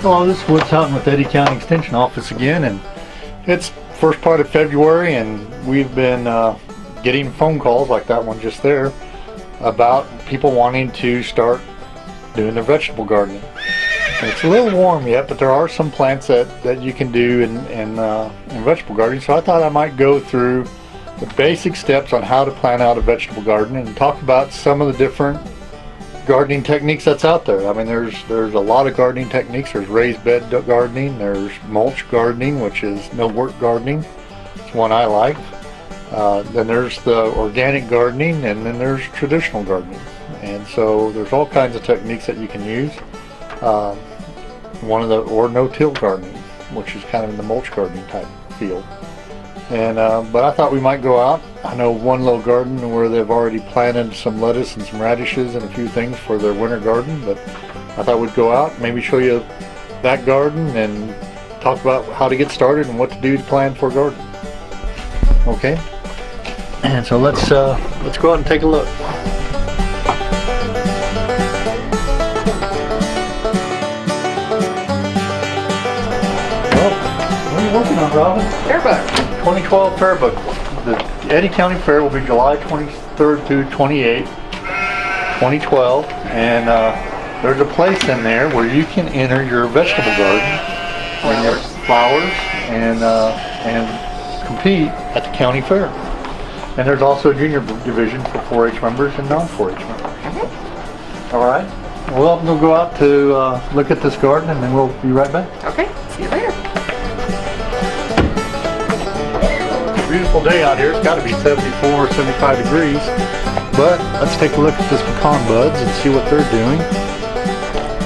Hello, this is Woods Houghton with Eddy County Extension Office again, and it's first part of February, and we've been getting phone calls like that one just there about people wanting to start doing their vegetable gardening. And it's a little warm yet, but there are some plants that you can do in vegetable gardening, so I thought I might go through the basic steps on how to plan out a vegetable garden and talk about some of the different gardening techniques that's out there. I mean, there's a lot of gardening techniques. There's raised bed gardening, there's mulch gardening, which is no work gardening. It's one I like. Then there's the organic gardening, and then there's traditional gardening. And so there's all kinds of techniques that you can use. Or no-till gardening, which is kind of in the mulch gardening type field. And but I thought we might go out. I know one little garden where they've already planted some lettuce and some radishes and a few things for their winter garden, but I thought we'd go out, maybe show you that garden and talk about how to get started and what to do to plan for a garden. Okay? And so let's go out and take a look. Well, what are you working on, Robin? Fair book. 2012 Fair Book. The Eddy County Fair will be July 23rd through 28th, 2012, and there's a place in there where you can enter your vegetable garden and your flowers and compete at the county fair. And there's also a junior division for 4-H members and non-4-H members. All right. Well, we'll go out to look at this garden, and then we'll be right back. Okay, see you later. Beautiful day out here. It's got to be 74, 75 degrees. But let's take a look at this pecan buds and see what they're doing.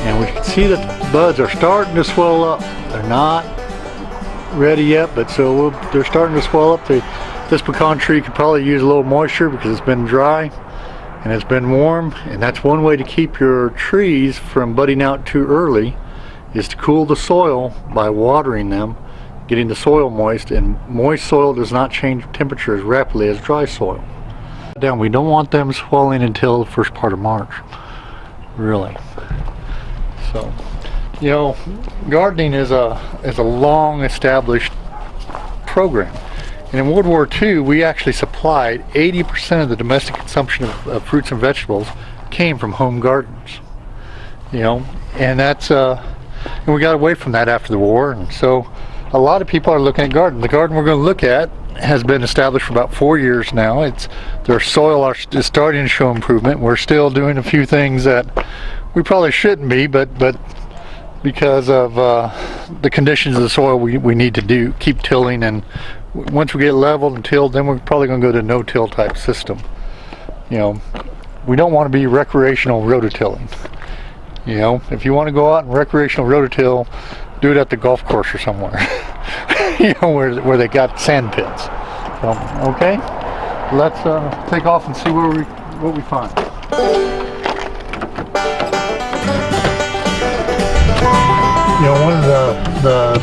And we can see that the buds are starting to swell up. They're not ready yet, but they're starting to swell up. This pecan tree could probably use a little moisture because it's been dry and it's been warm. And that's one way to keep your trees from budding out too early, is to cool the soil by watering them, getting the soil moist, and moist soil does not change temperature as rapidly as dry soil. We don't want them swelling until the first part of March, really. So, you know, gardening is a long established program. And in World War II, we actually supplied 80% of the domestic consumption of fruits and vegetables came from home gardens. You know, and that's and we got away from that after the war, and so a lot of people are looking at garden. The garden we're going to look at has been established for about 4 years now. Their soil is starting to show improvement. We're still doing a few things that we probably shouldn't be, but because of the conditions of the soil, we need to keep tilling, and once we get leveled and tilled, then we're probably going to go to no-till type system. You know, we don't want to be recreational rototilling. You know, if you want to go out and recreational rototill, do it at the golf course or somewhere. You know, where they got sand pits. So, okay, let's take off and see what we find. You know, one of the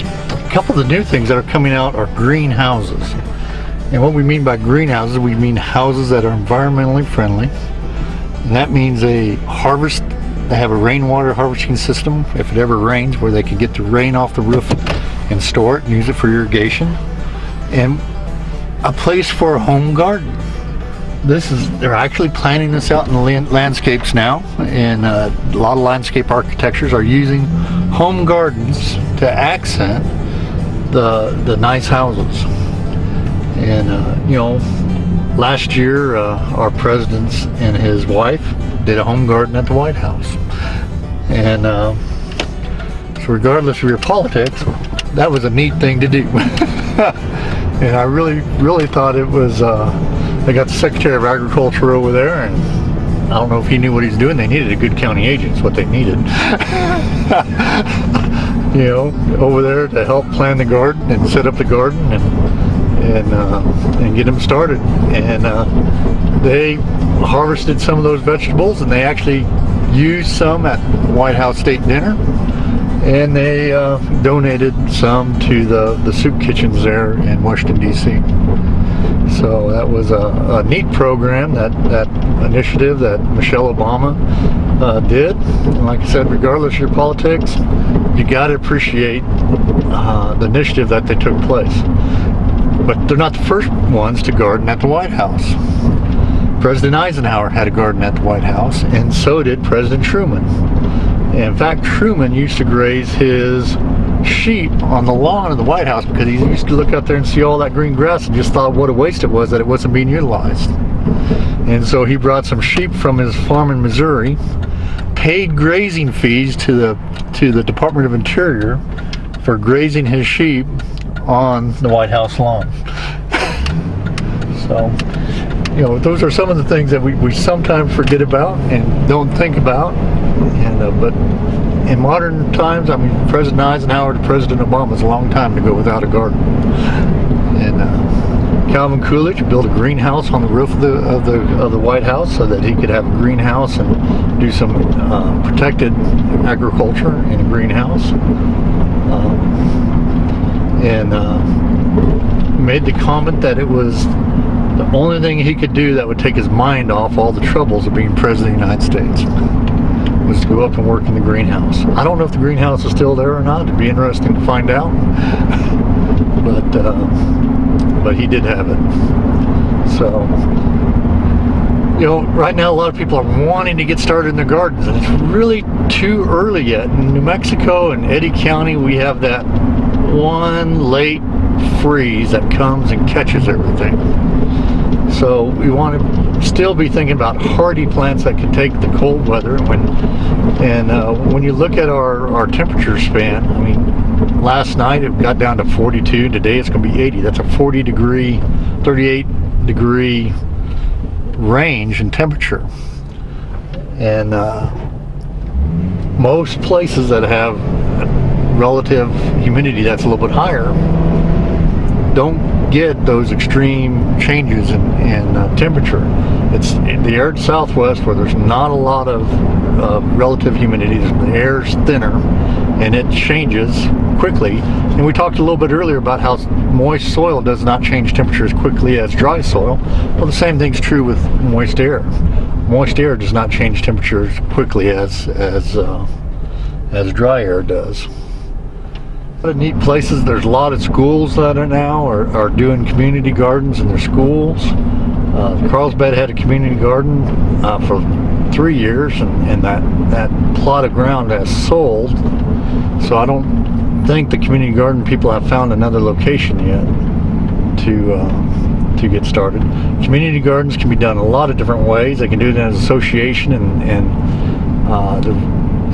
couple of the new things that are coming out are greenhouses. And what we mean by greenhouses, we mean houses that are environmentally friendly. And that means they have a rainwater harvesting system if it ever rains, where they can get the rain off the roof and store it and use it for irrigation. And a place for a home garden. They're actually planning this out in the landscapes now, and a lot of landscape architectures are using home gardens to accent the nice houses. And you know, last year our president and his wife did a home garden at the White House. And so regardless of your politics, that was a neat thing to do. And I really thought it was, they got the Secretary of Agriculture over there, and I don't know if he knew what he's doing. They needed a good county agent, is what they needed. You know, over there to help plan the garden and set up the garden and get them started. And they harvested some of those vegetables, and they actually used some at the White House State Dinner, and they donated some to the soup kitchens there in Washington, D.C. So that was a neat program, that initiative that Michelle Obama did. And like I said, regardless of your politics, you got to appreciate the initiative that they took place. But they're not the first ones to garden at the White House. President Eisenhower had a garden at the White House, and so did President Truman. In fact, Truman used to graze his sheep on the lawn of the White House because he used to look out there and see all that green grass and just thought what a waste it was that it wasn't being utilized. And so he brought some sheep from his farm in Missouri, paid grazing fees to the Department of Interior for grazing his sheep on the White House lawn. So, you know, those are some of the things that we sometimes forget about and don't think about. And but in modern times, I mean, President Eisenhower to President Obama is a long time to go without a garden. And Calvin Coolidge built a greenhouse on the roof of the White House so that he could have a greenhouse and do some protected agriculture in a greenhouse. And made the comment that it was the only thing he could do that would take his mind off all the troubles of being President of the United States, was to go up and work in the greenhouse. I don't know if the greenhouse is still there or not. It'd be interesting to find out. But he did have it. So, you know, right now a lot of people are wanting to get started in their gardens, and it's really too early yet. In New Mexico and Eddy County, we have that one late freeze that comes and catches everything. So we want to still be thinking about hardy plants that can take the cold weather. When you look at our temperature span, I mean, last night it got down to 42. Today it's going to be 80. That's a 38 degree range in temperature. And most places that have relative humidity that's a little bit higher don't get those extreme changes in temperature. It's in the arid southwest where there's not a lot of relative humidity. The air's thinner and it changes quickly. And we talked a little bit earlier about how moist soil does not change temperature as quickly as dry soil. Well, the same thing's true with moist air. Moist air does not change temperature as quickly as dry air does. A lot of neat places. There's a lot of schools that are doing community gardens in their schools. Carlsbad had a community garden for 3 years, and that plot of ground has sold. So I don't think the community garden people have found another location yet to get started. Community gardens can be done a lot of different ways. They can do it as an association and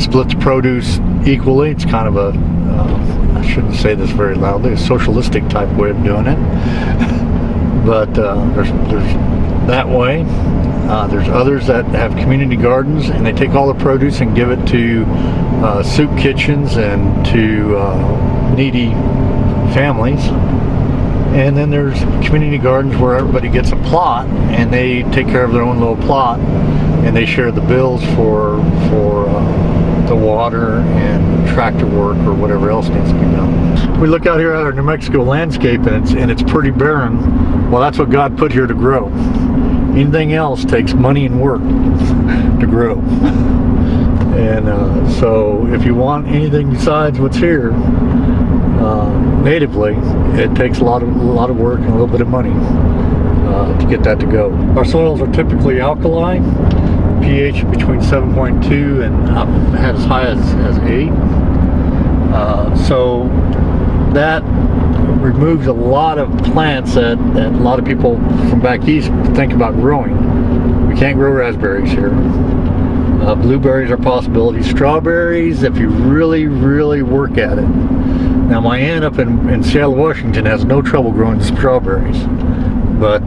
split the produce equally. It's kind of I shouldn't say this very loudly, a socialistic type way of doing it. But there's that way. There's others that have community gardens and they take all the produce and give it to soup kitchens and to needy families. And then there's community gardens where everybody gets a plot and they take care of their own little plot and they share the bills for the water and tractor work or whatever else needs to be done. We look out here at our New Mexico landscape and it's pretty barren. Well, that's what God put here to grow. Anything else takes money and work to grow. And so if you want anything besides what's here natively, it takes a lot of work and a little bit of money to get that to go. Our soils are typically alkaline, pH between 7.2 and I've had as high as 8. So that removes a lot of plants that a lot of people from back east think about growing. We can't grow raspberries here. Blueberries are possibilities. Strawberries, if you really, really work at it. Now my aunt up in Seattle, Washington has no trouble growing strawberries. But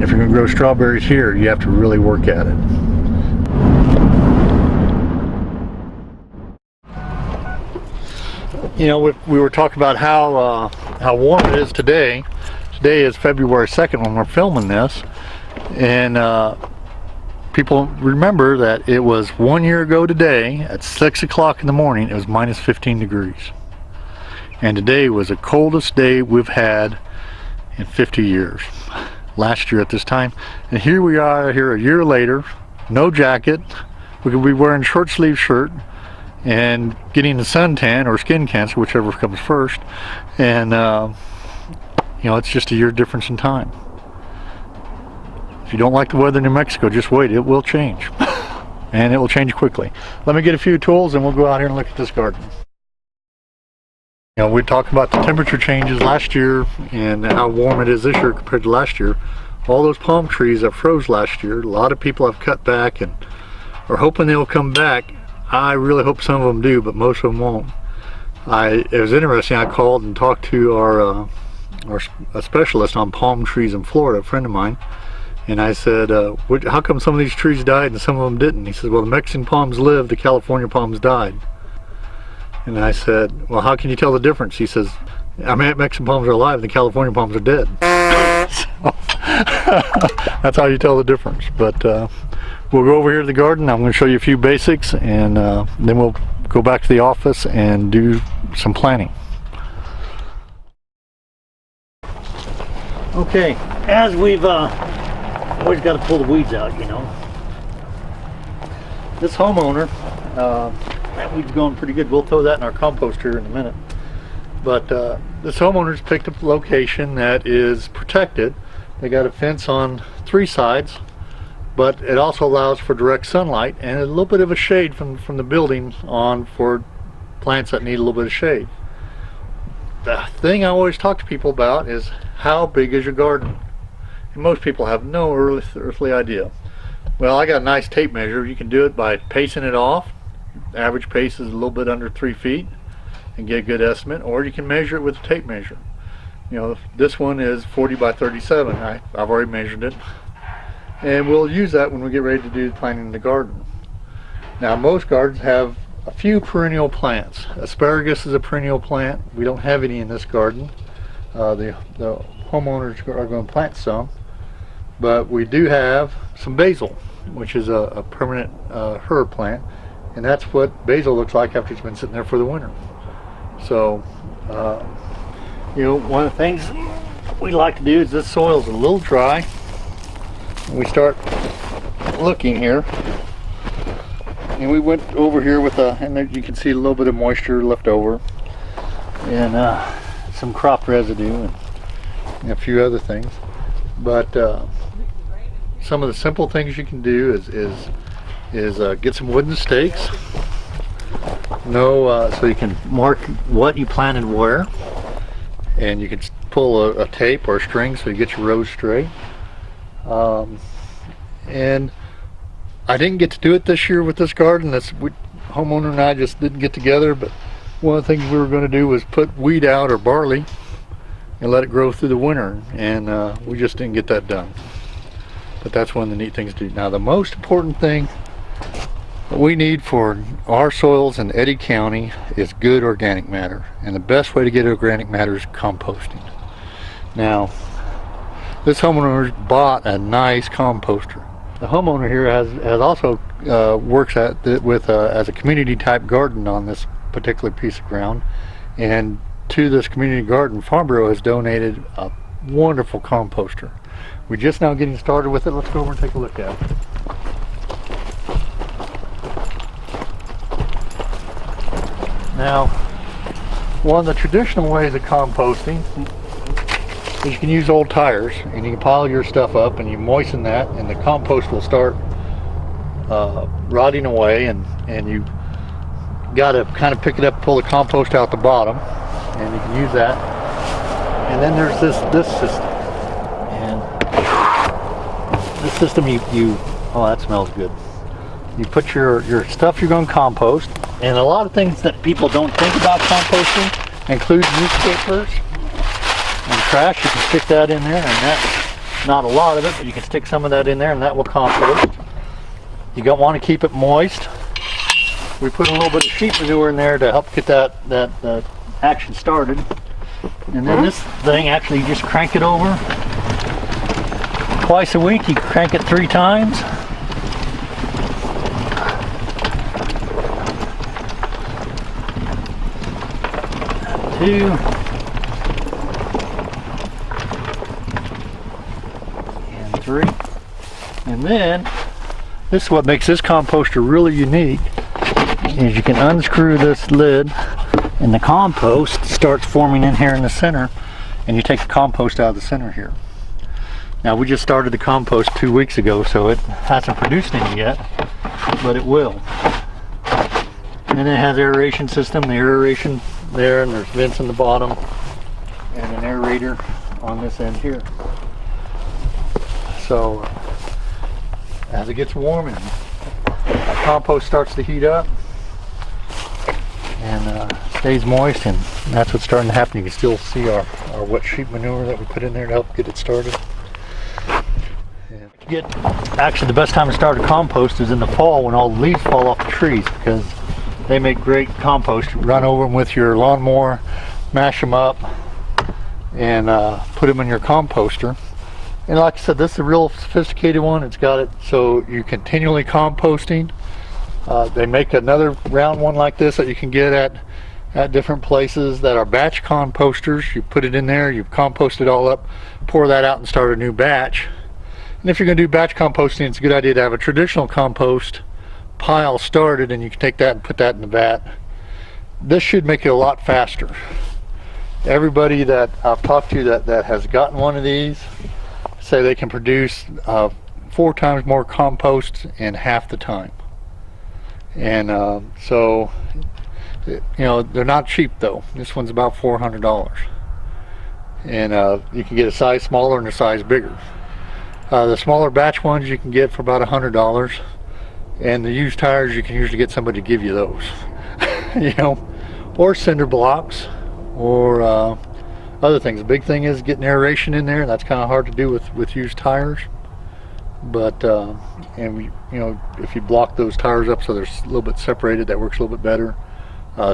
if you're going to grow strawberries here, you have to really work at it. You know, we were talking about how warm it is today. Today is February 2nd when we're filming this. And people remember that it was 1 year ago today at 6 o'clock in the morning, it was minus 15 degrees. And today was the coldest day we've had in 50 years. last year at this time. And here we are here a year later, no jacket. We could be wearing short sleeve shirt and getting a suntan or skin cancer, whichever comes first. And you know, it's just a year difference in time. If you don't like the weather in New Mexico, just wait, it will change. And it will change quickly. Let me get a few tools and we'll go out here and look at this garden. You know, we talked about the temperature changes last year and how warm it is this year compared to last year. All those palm trees that froze last year, a lot of people have cut back and are hoping they'll come back. I really hope some of them do, but most of them won't. It was interesting, I called and talked to a specialist on palm trees in Florida, a friend of mine. And I said, how come some of these trees died and some of them didn't? He said, well, the Mexican palms lived, the California palms died. And I said, well, how can you tell the difference? He says, I mean, Mexican palms are alive, the California palms are dead. So, that's how you tell the difference. But we'll go over here to the garden. I'm going to show you a few basics, and then we'll go back to the office and do some planning. Okay, as we've always got to pull the weeds out, you know. This homeowner, that weed's going pretty good. We'll throw that in our compost here in a minute. But this homeowner's picked a location that is protected. They got a fence on 3 sides, but it also allows for direct sunlight and a little bit of a shade from the building on for plants that need a little bit of shade. The thing I always talk to people about is how big is your garden? And most people have no earthly idea. Well, I got a nice tape measure. You can do it by pacing it off. The average pace is a little bit under 3 feet and get a good estimate, or you can measure it with a tape measure. You know, this one is 40 by 37. I've already measured it. And we'll use that when we get ready to do planting the garden. Now, most gardens have a few perennial plants. Asparagus is a perennial plant. We don't have any in this garden. The homeowners are going to plant some, but we do have some basil, which is a permanent herb plant, and that's what basil looks like after it's been sitting there for the winter. So, you know, one of the things we like to do is this soil's a little dry. We start looking here, and we went over here with and there you can see a little bit of moisture left over, and some crop residue and a few other things. But some of the simple things you can do is get some wooden stakes. So you can mark what you planted where, and you can pull a tape or a string so you get your rows straight. And I didn't get to do it this year with this garden. Homeowner and I just didn't get together, but one of the things we were going to do was put weed out or barley and let it grow through the winter, and we just didn't get that done. But that's one of the neat things to do. Now, the most important thing that we need for our soils in Eddy County is good organic matter, and the best way to get organic matter is composting. Now, this homeowner bought a nice composter. The homeowner here has also works as a community type garden on this particular piece of ground, and to this community garden, Farm Bureau has donated a wonderful composter. We're just now getting started with it. Let's go over and take a look at it. Now, one of the traditional ways of composting is you can use old tires, and you can pile your stuff up and you moisten that, and the compost will start rotting away, and you got to kind of pick it up, pull the compost out the bottom, and you can use that. And then there's this system, and this system oh, that smells good. You put your stuff you're going to compost, and a lot of things that people don't think about composting include newspapers and trash. You can stick that in there, and that's not a lot of it, but you can stick some of that in there and that will compost. You don't want to keep it moist. We put a little bit of sheep manure in there to help get that action started. And then this thing, actually, you just crank it over twice a week. You crank it 3 times. 3. And then, this is what makes this composter really unique, is you can unscrew this lid and the compost starts forming in here in the center, and you take the compost out of the center here. Now we just started the compost 2 weeks ago, so it hasn't produced any yet, but it will. And then it has aeration system, the aeration there, and there's vents in the bottom, and an aerator on this end here. So as it gets warm and the compost starts to heat up and stays moist, and that's what's starting to happen. You can still see our wet sheep manure that we put in there to help get it started. Actually, the best time to start a compost is in the fall when all the leaves fall off the trees, because they make great compost. You run over them with your lawnmower, mash them up, and put them in your composter. And like I said, this is a real sophisticated one. It's got it so you're continually composting. They make another round one like this that you can get at different places that are batch composters. You put it in there, you compost it all up, pour that out and start a new batch. And if you're going to do batch composting, it's a good idea to have a traditional compost pile started, and you can take that and put that in the vat. This should make it a lot faster. Everybody that I've talked to that has gotten one of these say they can produce 4 times more compost in half the time. And so, you know, they're not cheap though. This one's about $400, and you can get a size smaller and a size bigger. The smaller batch ones you can get for about $100, and the used tires you can usually get somebody to give you those. You know, or cinder blocks, or other things. The big thing is getting aeration in there, and that's kind of hard to do with used tires. But and we, you know, if you block those tires up so they're a little bit separated, that works a little bit better.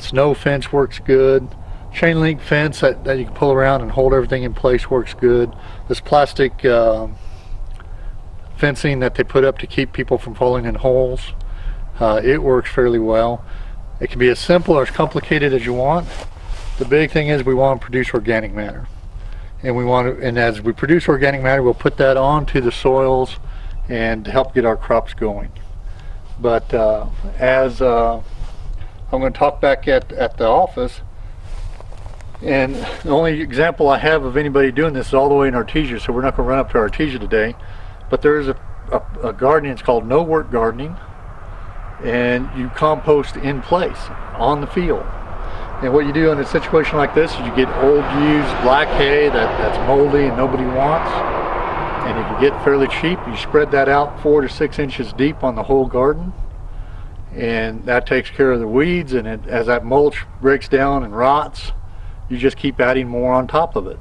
Snow fence works good. Chain link fence that you can pull around and hold everything in place works good. This plastic fencing that they put up to keep people from falling in holes, it works fairly well. It can be as simple or as complicated as you want. The big thing is we want to produce organic matter, and as we produce organic matter, we'll put that onto the soils and help get our crops going. But as I'm going to talk back at the office, and the only example I have of anybody doing this is all the way in Artesia, so we're not going to run up to Artesia today. But there is a gardening, it's called no work gardening, and you compost in place on the field. And what you do in a situation like this is you get old used black hay that's moldy and nobody wants, and you can get fairly cheap. You spread that out 4 to 6 inches deep on the whole garden, and that takes care of the weeds. And as that mulch breaks down and rots, you just keep adding more on top of it.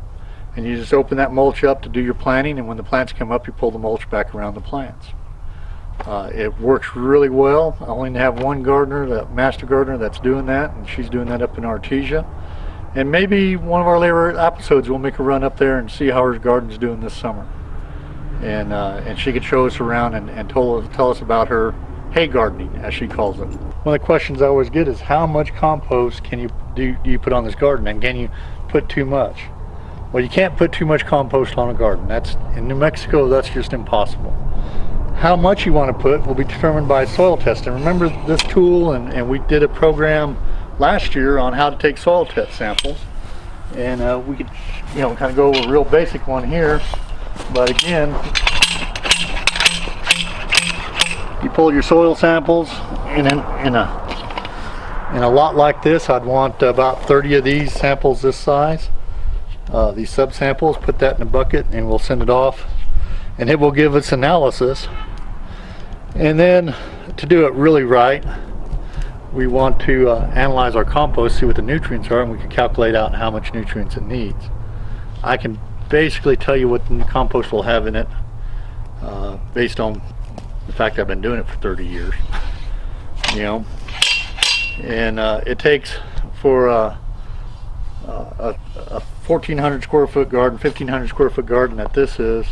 And you just open that mulch up to do your planting, and when the plants come up, you pull the mulch back around the plants. It works really well. I only have one gardener, the master gardener, that's doing that, and she's doing that up in Artesia. And maybe one of our later episodes we'll make a run up there and see how her garden's doing this summer. And she could show us around and tell us about her hay gardening, as she calls it. One of the questions I always get is, how much compost can do you put on this garden, and can you put too much? Well, you can't put too much compost on a garden. That's in New Mexico, that's just impossible. How much you want to put will be determined by soil testing. Remember this tool, and we did a program last year on how to take soil test samples, and we could, you know, kind of go over a real basic one here. But again, you pull your soil samples, and in a lot like this, I'd want about 30 of these samples this size. These sub-samples, put that in a bucket, and we'll send it off, and it will give us analysis. And then to do it really right, we want to analyze our compost, see what the nutrients are, and we can calculate out how much nutrients it needs. I can basically tell you what the compost will have in it based on the fact I've been doing it for 30 years. You know, and it takes for a 1,400 square foot garden, 1,500 square foot garden that this is,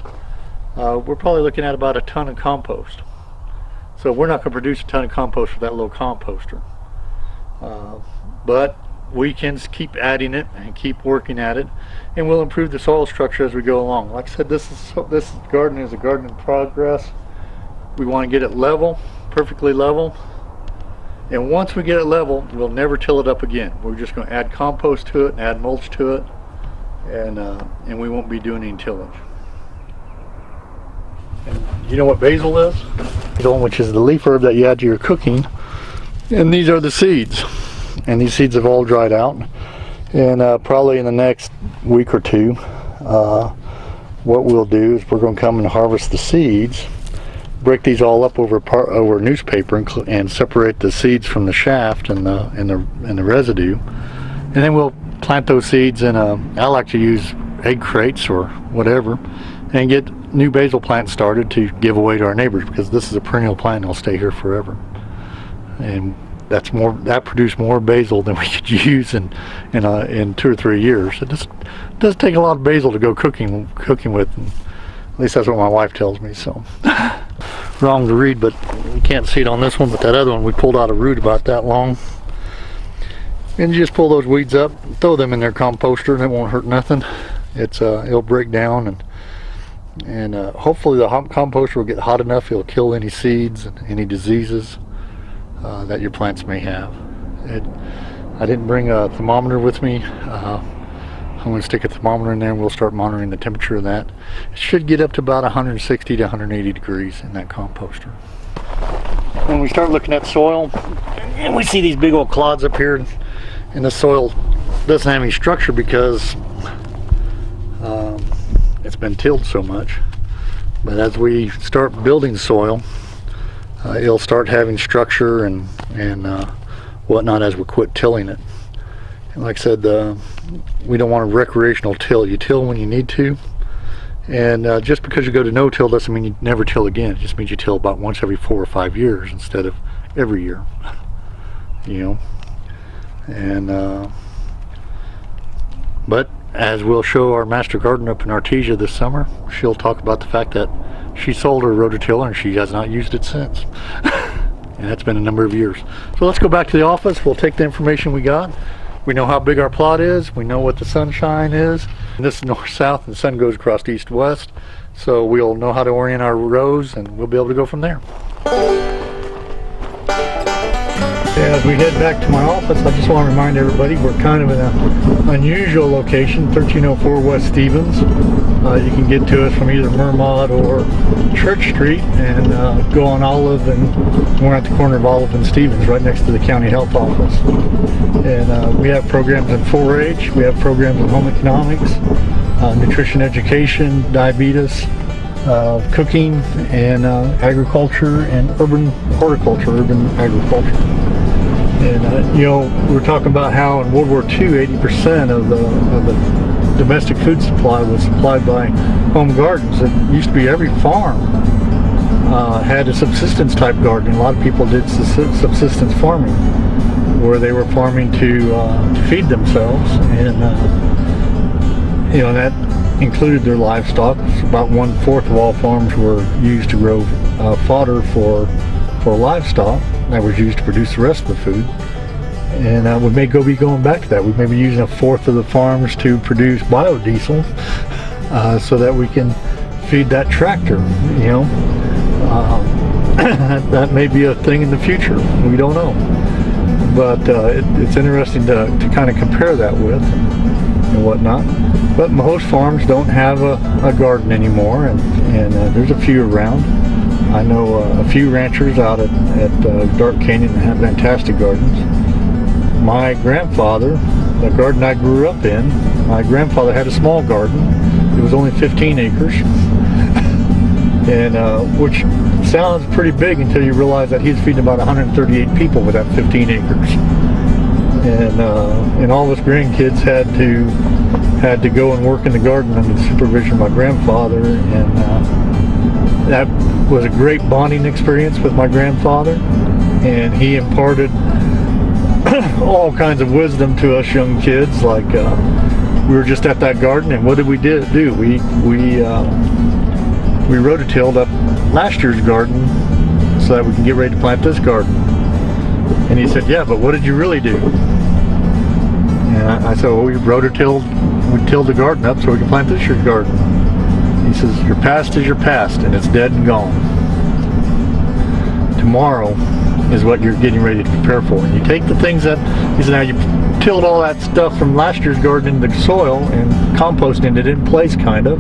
we're probably looking at about a ton of compost. So we're not going to produce a ton of compost for that little composter. But we can keep adding it and keep working at it, and we'll improve the soil structure as we go along. Like I said, this garden is a garden in progress. We want to get it level, perfectly level, and once we get it level, we'll never till it up again. We're just going to add compost to it and add mulch to it, and we won't be doing any tillage. And you know what basil is? Which is the leaf herb that you add to your cooking. And these are the seeds. And these seeds have all dried out. And probably in the next week or two, what we'll do is we're going to come and harvest the seeds, break these all up over newspaper and separate the seeds from the shaft and the residue. And then we'll plant those seeds in I like to use egg crates or whatever, and get new basil plants started to give away to our neighbors, because this is a perennial plant and it'll stay here forever. And that produced more basil than we could use in 2 or 3 years. It just does take a lot of basil to go cooking with. At least that's what my wife tells me. So wrong to read, but you can't see it on this one. But that other one, we pulled out a root about that long. And you just pull those weeds up, throw them in their composter, and it won't hurt nothing. It'll break down, and hopefully the composter will get hot enough it'll kill any seeds and any diseases that your plants may have. I didn't bring a thermometer with me. I'm going to stick a thermometer in there and we'll start monitoring the temperature of that. It should get up to about 160 to 180 degrees in that composter. When we start looking at soil, and we see these big old clods up here, and the soil doesn't have any structure because it's been tilled so much. But as we start building soil, it'll start having structure and whatnot as we quit tilling it. And like I said, we don't want a recreational till. You till when you need to, and just because you go to no-till doesn't mean you never till again. It just means you till about once every 4 or 5 years instead of every year. And but as we'll show our master gardener up in Artesia this summer, she'll talk about the fact that she sold her rototiller and she has not used it since. And that's been a number of years. So let's go back to the office. We'll take the information we got. We know how big our plot is. We know what the sunshine is. And this is north-south, and the sun goes across east-west. So we'll know how to orient our rows, and we'll be able to go from there. As we head back to my office, I just want to remind everybody we're kind of in an unusual location, 1304 West Stevens. You can get to us from either Mermod or Church Street and go on Olive, and we're at the corner of Olive and Stevens, right next to the county health office. And we have programs in 4-H, we have programs in home economics, nutrition education, diabetes, cooking, and agriculture, and urban horticulture, urban agriculture. And we were talking about how in World War II, 80% of the domestic food supply was supplied by home gardens. It used to be every farm had a subsistence type gardening. A lot of people did subsistence farming, where they were farming to feed themselves, and that included their livestock. About 1/4 of all farms were used to grow fodder for livestock that was used to produce the rest of the food. And we may be going back to that. We may be using 1/4 of the farms to produce biodiesel so that we can feed that tractor. That may be a thing in the future. We don't know. But it's interesting to kind of compare that with and whatnot. But most farms don't have a garden anymore, and there's a few around. I know a few ranchers out at Dark Canyon that have fantastic gardens. My grandfather, the garden I grew up in, my grandfather had a small garden. It was only 15 acres, and which sounds pretty big until you realize that he's feeding about 138 people with that 15 acres. And all of us grandkids had to go and work in the garden under the supervision of my grandfather, and that was a great bonding experience with my grandfather, and he imparted all kinds of wisdom to us young kids. Like we were just at that garden, and what did we do? We rototilled up last year's garden so that we can get ready to plant this garden. And he said, "Yeah, but what did you really do?" And I said, well, we tilled the garden up so we can plant this year's garden. He says, your past is your past, and it's dead and gone. Tomorrow is what you're getting ready to prepare for. And you take the things that, he said, now you tilled all that stuff from last year's garden into the soil and composted it in place, kind of.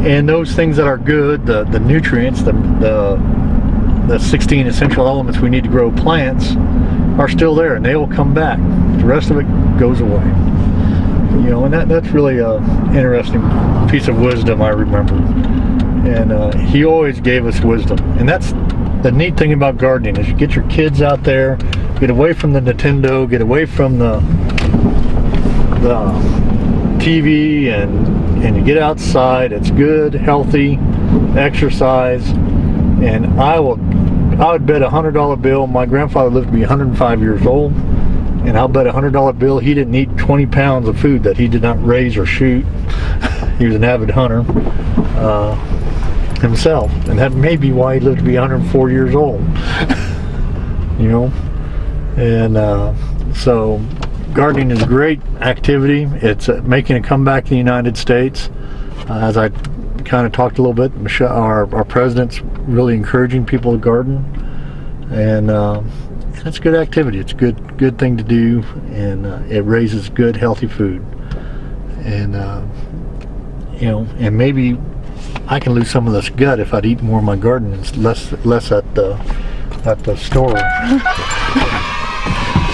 And those things that are good, the nutrients, the 16 essential elements we need to grow plants are still there, and they will come back. The rest of it goes away. You know, and that's really a interesting piece of wisdom, I remember. And he always gave us wisdom. And that's the neat thing about gardening, is you get your kids out there, get away from the Nintendo, get away from the TV, and you get outside. It's good, healthy exercise. And I would bet $100 bill, my grandfather lived to be 105 years old, and I'll bet $100 bill he didn't eat 20 pounds of food that he did not raise or shoot. He was an avid hunter himself, and that may be why he lived to be 104 years old. You know, and so gardening is a great activity. It's making a comeback in the United States. As I kind of talked a little bit, Michelle, our president's really encouraging people to garden, and it's a good activity. It's a good thing to do, and it raises good, healthy food. And you know, and maybe I can lose some of this gut if I'd eat more in my garden and less at the store.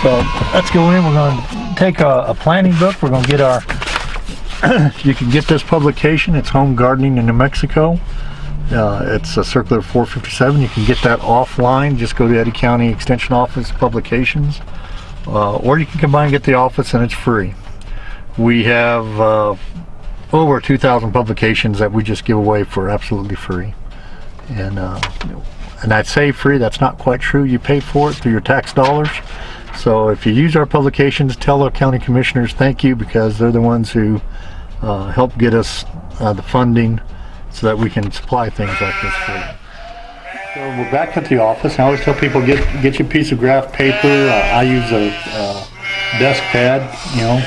So let's go in. We're going to take a planting book. We're going to get our. You can get this publication. It's Home Gardening in New Mexico. It's a circular 457. You can get that offline. Just go to Eddy County Extension Office Publications, or you can come by and get the office, and it's free. We have over 2,000 publications that we just give away for absolutely free. And I'd say free, that's not quite true. You pay for it through your tax dollars. So if you use our publications, tell our county commissioners thank you, because they're the ones who help get us the funding so that we can supply things like this for you. So we're back at the office. I always tell people, get your piece of graph paper. I use a desk pad, you know,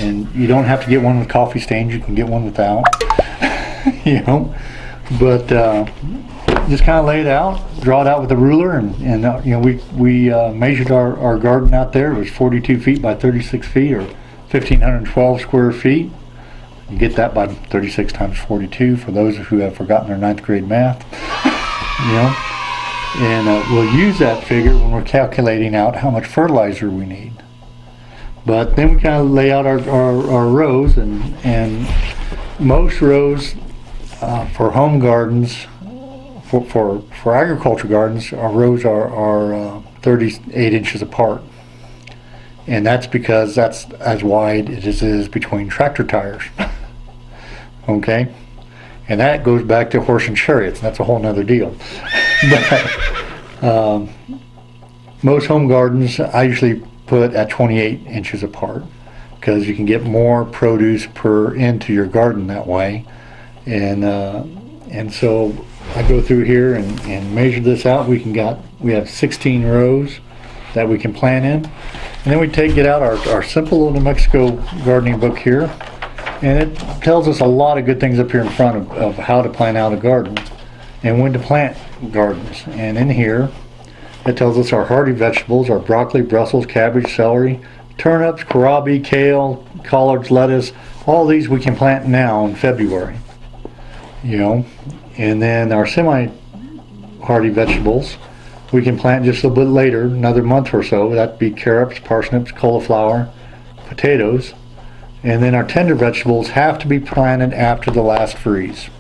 and you don't have to get one with coffee stains. You can get one without, you know, but just kind of lay it out, draw it out with a ruler, and you know, we measured our garden out there. It was 42 feet by 36 feet, or 1,512 square feet. You get that by 36 times 42 for those who have forgotten their 9th grade math. You know, and we'll use that figure when we're calculating out how much fertilizer we need. But then we kind of lay out our rows, and most rows for home gardens, for agriculture gardens, our rows are 38 inches apart. And that's because that's as wide as it is between tractor tires. Okay? And that goes back to horse and chariots. That's a whole nother deal. But most home gardens I usually put at 28 inches apart, because you can get more produce per into your garden that way. And so I go through here and measure this out. We have 16 rows that we can plant in. And then we get out our simple little New Mexico gardening book here, and it tells us a lot of good things up here in front of how to plant out a garden and when to plant gardens. And in here it tells us our hardy vegetables, our broccoli, Brussels, cabbage, celery, turnips, kohlrabi, kale, collards, lettuce. All these we can plant now in February, you know. And then our semi-hardy vegetables we can plant just a little bit later, another month or so. That'd be carrots, parsnips, cauliflower, potatoes. And then our tender vegetables have to be planted after the last freeze.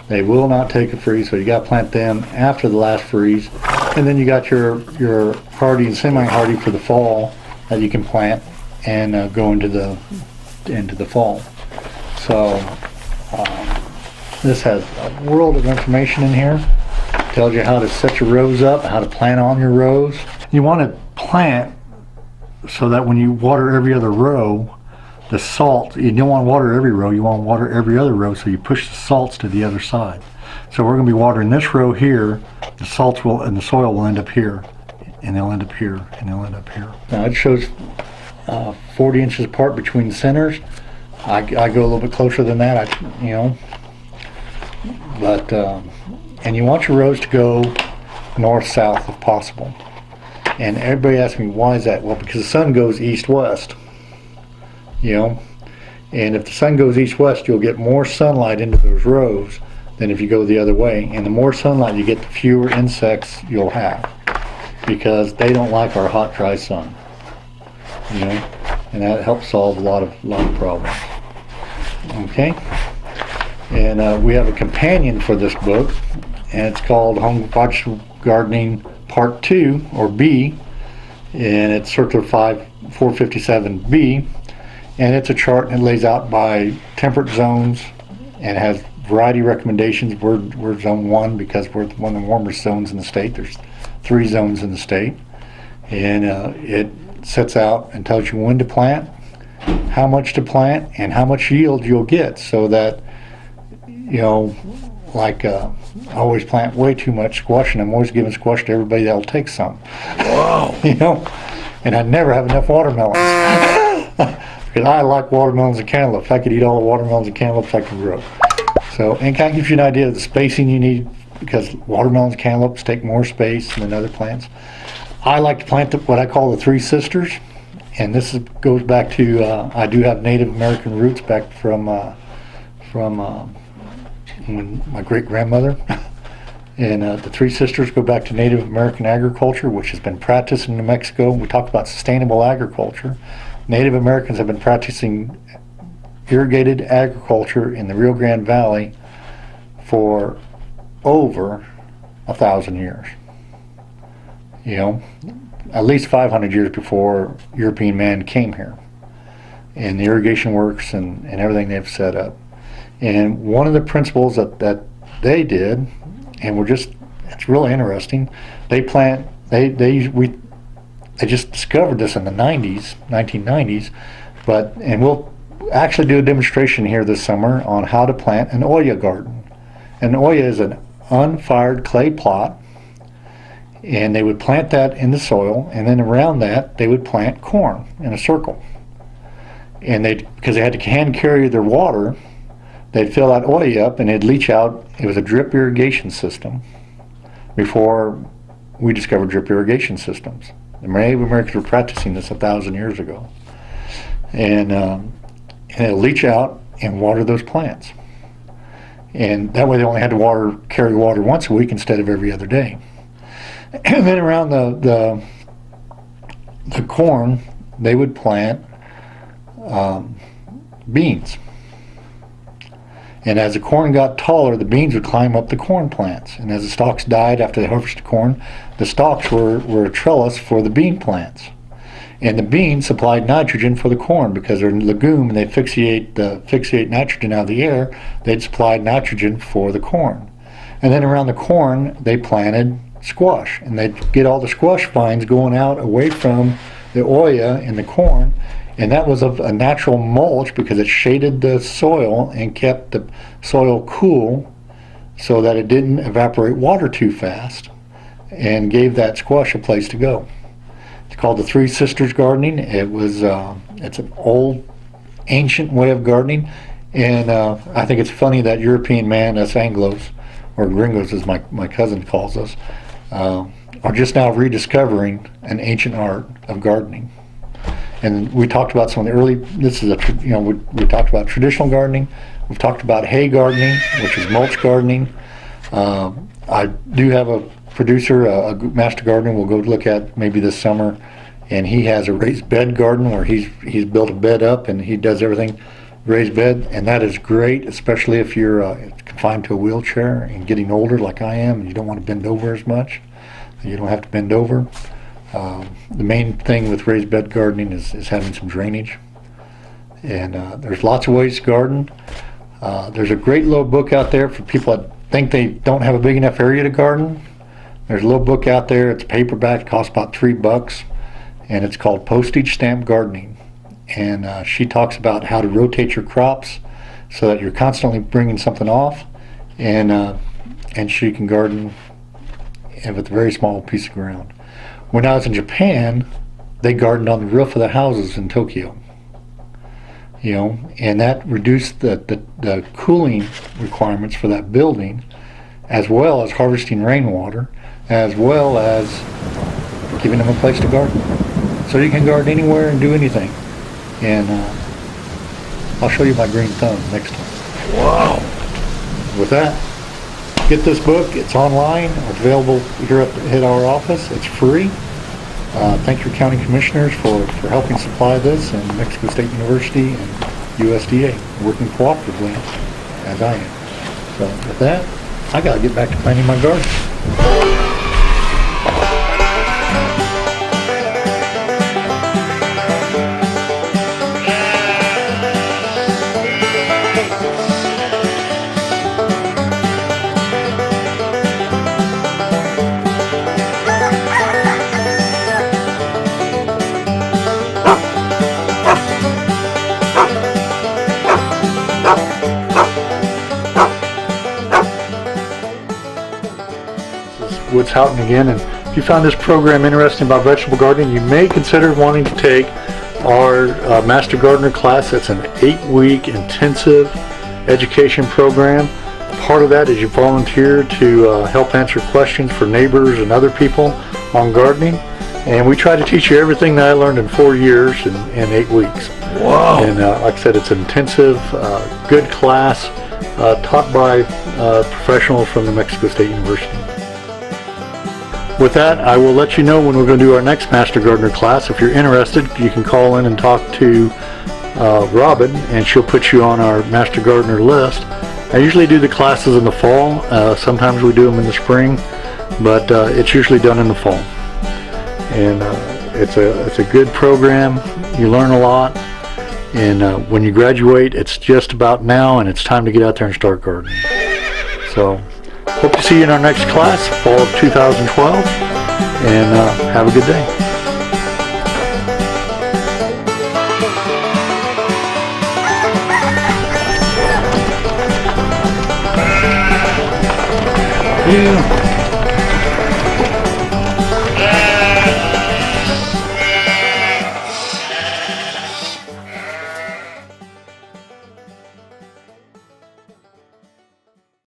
They will not take a freeze, so you got to plant them after the last freeze. And then you got your hardy and semi-hardy for the fall that you can plant and go into the fall. So this has a world of information in here. Tells you how to set your rows up, how to plant on your rows. You want to plant so that when you water every other row, the salt, you don't want to water every row, you want to water every other row, so you push the salts to the other side. So we're going to be watering this row here, the salts and the soil will end up here, and they'll end up here, and they'll end up here. Now it shows 40 inches apart between the centers. I go a little bit closer than that, but and you want your rows to go north-south if possible. And everybody asks me, why is that? Well, because the sun goes east-west, and if the sun goes east-west, you'll get more sunlight into those rows than if you go the other way. And the more sunlight you get, the fewer insects you'll have, because they don't like our hot, dry sun, and that helps solve a lot of problems. Okay, and we have a companion for this book, and it's called Home Vegetable Gardening Part 2, or B, and it's Circular 457B, and it's a chart and it lays out by temperate zones and has variety recommendations. We're zone 1 because we're one of the warmest zones in the state. There's 3 zones in the state, and it sets out and tells you when to plant, how much to plant, and how much yield you'll get, so that I always plant way too much squash, and I'm always giving squash to everybody that'll take some. Wow. And I never have enough watermelons. Because I like watermelons and cantaloupes. I could eat all the watermelons and cantaloupes I can grow. So, and kind of gives you an idea of the spacing you need, because watermelons and cantaloupes take more space than other plants. I like to plant what I call the 3 sisters, and this goes back to I do have Native American roots back from when my great-grandmother, and the 3 sisters go back to Native American agriculture, which has been practiced in New Mexico. We talked about sustainable agriculture. Native Americans have been practicing irrigated agriculture in the Rio Grande Valley for over 1,000 years. At least 500 years before European man came here, and the irrigation works and everything they've set up. And one of the principles that they did, and it's really interesting, they just discovered this in the 1990s, and we'll actually do a demonstration here this summer on how to plant an Oya garden. An Oya is an unfired clay plot, and they would plant that in the soil, and then around that they would plant corn in a circle. And because they had to hand carry their water, they'd fill that Oya up and it'd leach out. It was a drip irrigation system before we discovered drip irrigation systems. The Native Americans were practicing this 1,000 years ago. And it'll leach out and water those plants. And that way they only had to carry water once a week instead of every other day. And then around the corn, they would plant beans. And as the corn got taller, the beans would climb up the corn plants. And as the stalks died after they harvested corn, the stalks were a trellis for the bean plants. And the beans supplied nitrogen for the corn, because they're a legume and they fixate nitrogen out of the air. They'd supply nitrogen for the corn. And then around the corn, they planted squash. And they'd get all the squash vines going out away from the Oya and the corn. And that was a natural mulch, because it shaded the soil and kept the soil cool so that it didn't evaporate water too fast, and gave that squash a place to go. It's called the 3 Sisters gardening. It's an old, ancient way of gardening, and I think it's funny that European man, us Anglos, or gringos as my cousin calls us, are just now rediscovering an ancient art of gardening. And we talked about some of the early, we talked about traditional gardening. We've talked about hay gardening, which is mulch gardening. I do have a producer, a master gardener we'll go look at maybe this summer, and he has a raised bed garden where he's built a bed up and he does everything raised bed, and that is great, especially if you're confined to a wheelchair and getting older like I am, and you don't want to bend over as much. You don't have to bend over. The main thing with raised bed gardening is having some drainage, and there's lots of ways to garden. There's a great little book out there for people that think they don't have a big enough area to garden. There's a little book out there, it's paperback, it costs about $3, and it's called Postage Stamp Gardening. And she talks about how to rotate your crops so that you're constantly bringing something off, and she can garden with a very small piece of ground. When I was in Japan, they gardened on the roof of the houses in Tokyo. You know, and that reduced the cooling requirements for that building, as well as harvesting rainwater, as well as giving them a place to garden. So you can garden anywhere and do anything. And I'll show you my green thumb next time. Wow. With that, get this book. It's online. It's available here at our office. It's free. Thank your county commissioners for helping supply this, and Mexico State University and USDA working cooperatively as I am. So with that, I gotta get back to planting my garden. Woods Houghton again, and if you found this program interesting about vegetable gardening, you may consider wanting to take our Master Gardener class. It's an 8-week intensive education program. Part of that is you volunteer to help answer questions for neighbors and other people on gardening, and we try to teach you everything that I learned in 4 years in 8 weeks. Wow! And like I said, it's an intensive, good class taught by professionals from New Mexico State University. With that, I will let you know when we're going to do our next Master Gardener class. If you're interested, you can call in and talk to Robin, and she'll put you on our Master Gardener list. I usually do the classes in the fall. Sometimes we do them in the spring, but it's usually done in the fall. And it's a good program. You learn a lot, and when you graduate, it's just about now, and it's time to get out there and start gardening. So hope to see you in our next class, fall of 2012, and have a good day. Yeah.